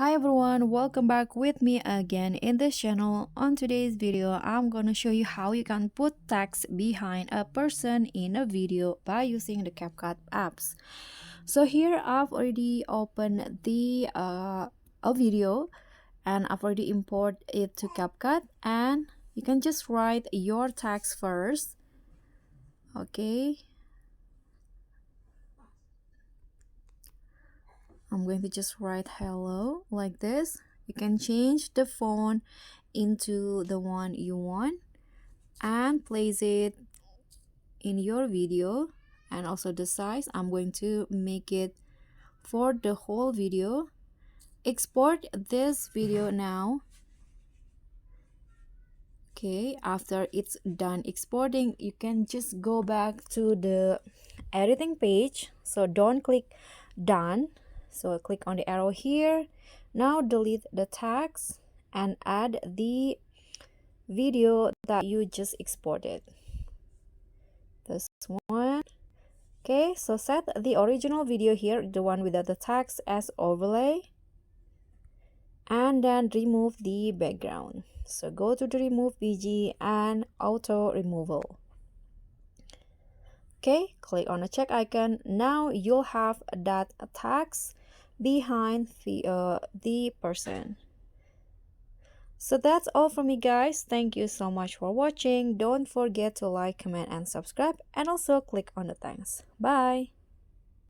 Hi everyone, welcome back with me again in this channel. On today's video, I'm gonna show you how you can put text behind a person in a video by using the CapCut apps. So here I've already opened the a video and I've already imported it to CapCut, and you can just write your text first. Okay, I'm going to just write hello like this. You can change the font into the one you want and place it in your video, and also the size I'm going to make it for the whole video. Export this video now. Okay, after it's done exporting, you can just go back to the editing page. So don't click done, so click on the arrow here. Now delete the text and add the video that you just exported, this one. Okay, so set the original video here, the one without the text, as overlay, and then remove the background. So go to the remove BG and auto removal. Okay, click on the check icon. Now you'll have that text behind the person. So that's all from me, guys. Thank you so much for watching. Don't forget to like, comment, and subscribe, and also click on the thanks. Bye.